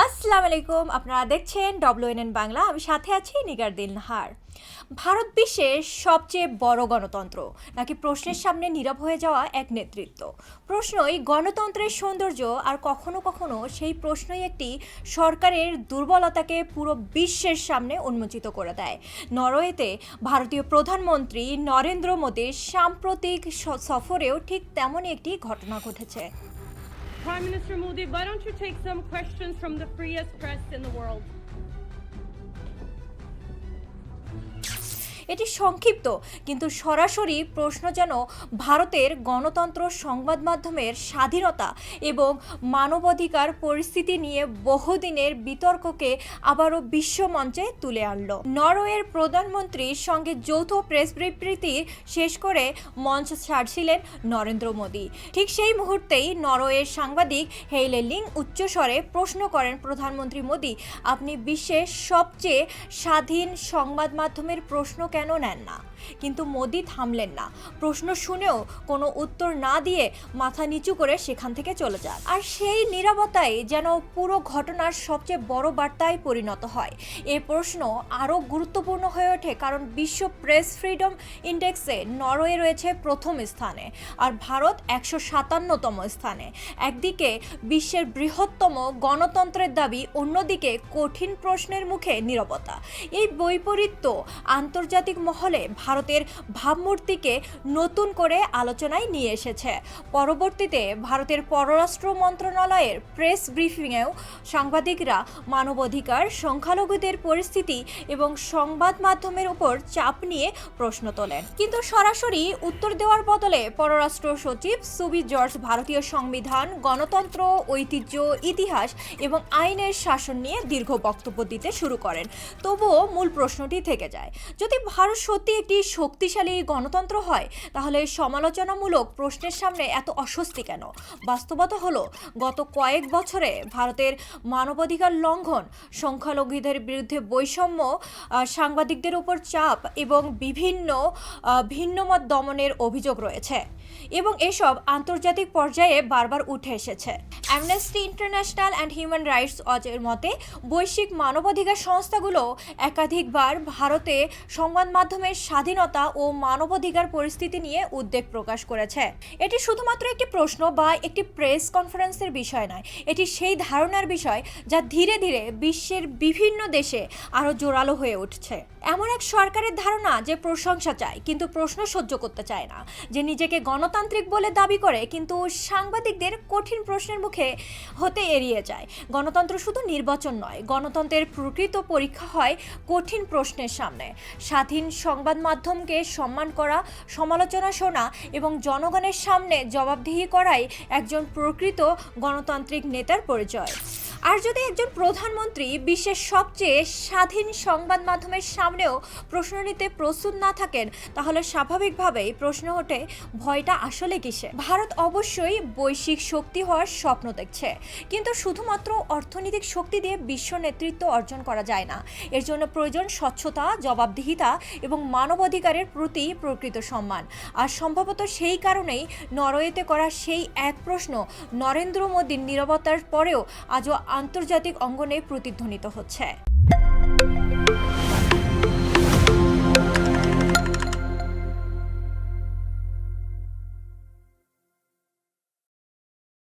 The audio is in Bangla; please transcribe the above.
আসসালামু আলাইকুম, আপনারা দেখছেন WNN বাংলা। আমি সাথে আছি নিগার দিল নাহার। ভারত বিশ্বের সবচেয়ে বড় গণতন্ত্র নাকি প্রশ্নের সামনে নীরব হয়ে যাওয়া এক নেতৃত্ব? প্রশ্নই গণতন্ত্রের সৌন্দর্য, আর কখনো কখনো সেই প্রশ্নই একটি সরকারের দুর্বলতাকে পুরো বিশ্বের সামনে উন্মোচিত করে দেয়। নরওয়েতে ভারতীয় প্রধানমন্ত্রী নরেন্দ্র মোদীর সাম্প্রতিক সফরেও ঠিক তেমনই একটি ঘটনা ঘটেছে। Prime Minister Modi, why don't you take some questions from the freest press in the world? এটি সংক্ষিপ্ত কিন্তু সরাসরি প্রশ্ন, যেন ভারতের গণতন্ত্র, সংবাদ মাধ্যমের স্বাধীনতা এবং মানবাধিকার পরিস্থিতি নিয়ে বহুদিনের বিতর্ককে আবারও বিশ্বমঞ্চে তুলে আনলো। নরওয়ের প্রধানমন্ত্রীর সঙ্গে যৌথ প্রেস বিবৃতি শেষ করে মঞ্চ ছাড়ছিলেন নরেন্দ্র মোদী। ঠিক সেই মুহূর্তেই নরওয়ের সাংবাদিক হেইলে লিং উচ্চস্বরে প্রশ্ন করেন, প্রধানমন্ত্রী মোদী, আপনি বিশ্বের সবচেয়ে স্বাধীন সংবাদ মাধ্যমের প্রশ্ন কেন নেন না? কিন্তু মোদি থামলেন না। প্রশ্ন শুনেও কোনো উত্তর না দিয়ে মাথা নিচু করে সেখান থেকে চলে যান। আর সেই নীরবতাই যেন পুরো ঘটনার সবচেয়ে বড় বার্তায় পরিণত হয়। এই প্রশ্ন আরও গুরুত্বপূর্ণ হয়ে ওঠে কারণ বিশ্ব প্রেস ফ্রিডম ইন্ডেক্সে নরওয়ে রয়েছে প্রথম স্থানে আর ভারত 157তম স্থানে। একদিকে বিশ্বের বৃহত্তম গণতন্ত্রের দাবি, অন্যদিকে কঠিন প্রশ্নের মুখে নীরবতা। এই বৈপরীত্য আন্তর্জাতিক মহলে ভারতের ভাবমূর্তিকে নতুন করে আলোচনায় নিয়ে এসেছে। পরবর্তীতে ভারতের পররাষ্ট্র মন্ত্রণালয়ের প্রেস ব্রিফিংয়েও সাংবাদিকরা মানবাধিকার, সংখ্যালঘুদের পরিস্থিতি এবং সংবাদ মাধ্যমের উপর চাপ নিয়ে প্রশ্ন তোলেন। কিন্তু সরাসরি উত্তর দেওয়ার বদলে পররাষ্ট্র সচিব সুবি জর্জ ভারতীয় সংবিধান, গণতন্ত্র, ঐতিহ্য, ইতিহাস এবং আইনের শাসন নিয়ে দীর্ঘ বক্তব্য দিতে শুরু করেন। তবুও মূল প্রশ্নটি থেকে যায়, যদি ভারত সত্যি একটি শক্তিশালী গণতন্ত্র হয়, তাহলে সমালোচনামূলক প্রশ্নের সামনে এত অস্বস্তি কেন? বাস্তবতা হলো, গত কয়েক বছরে ভারতের মানবাধিকার লঙ্ঘন, সংখ্যালঘুদের বিরুদ্ধে বৈষম্য, সাংবাদিকদের উপর চাপ এবং বিভিন্ন ভিন্নমত দমনের অভিযোগ রয়েছে এবং এসব আন্তর্জাতিক পর্যায়ে বারবার উঠে এসেছে। Amnesty International and Human Rights ওয়াচের মতে, বৈশ্বিক মানবাধিকার সংস্থাগুলো একাধিকবার ভারতে সংবাদ মাধ্যমের স্বাধীনতা ও মানবাধিকার পরিস্থিতি নিয়ে উদ্বেগ প্রকাশ করেছে। এটি শুধুমাত্র একটি প্রশ্ন বা একটি প্রেস কনফারেন্সের বিষয় নয়, এটি সেই ধারণার বিষয় যা ধীরে ধীরে বিশ্বের বিভিন্ন দেশে আরও জোরালো হয়ে উঠছে। এমন এক সরকারের ধারণা যে প্রশংসা চায় কিন্তু প্রশ্ন সহ্য করতে চায় না, যে নিজেকে গণতান্ত্রিক বলে দাবি করে কিন্তু সাংবাদিকদের কঠিন প্রশ্নের মুখে হতে এড়িয়ে যায়। গণতন্ত্র শুধু নির্বাচন নয়, গণতন্ত্রের প্রকৃত পরীক্ষা হয় কঠিন প্রশ্নের সামনে। স্বাধীন সংবাদ মাধ্যমকে সম্মান করা, সমালোচনা শোনা এবং জনগণের সামনে জবাবদিহি করাই একজন প্রকৃত গণতান্ত্রিক নেতার পরিচয়। আর যদি একজন প্রধানমন্ত্রী বিশ্বের সবচেয়ে স্বাধীন সংবাদ মাধ্যমের সামনেও প্রশ্ন নিতে প্রস্তুত না থাকেন, তাহলে স্বাভাবিকভাবেই প্রশ্ন ওঠে, ভয়টা আসলে কিসে? ভারত অবশ্যই বৈশ্বিক শক্তি হওয়ার স্বপ্ন দেখছে, কিন্তু শুধুমাত্র অর্থনৈতিক শক্তি দিয়ে বিশ্ব নেতৃত্ব অর্জন করা যায় না। এর জন্য প্রয়োজন স্বচ্ছতা, জবাবদিহিতা এবং মানবাধিকারের প্রতি প্রকৃত সম্মান। আর সম্ভবত সেই কারণেই নরওয়েতে করা সেই এক প্রশ্ন নরেন্দ্র মোদীর নীরবতার পরেও আজও আন্তর্জাতিক অঙ্গনে প্রতিধ্বনিত হচ্ছে।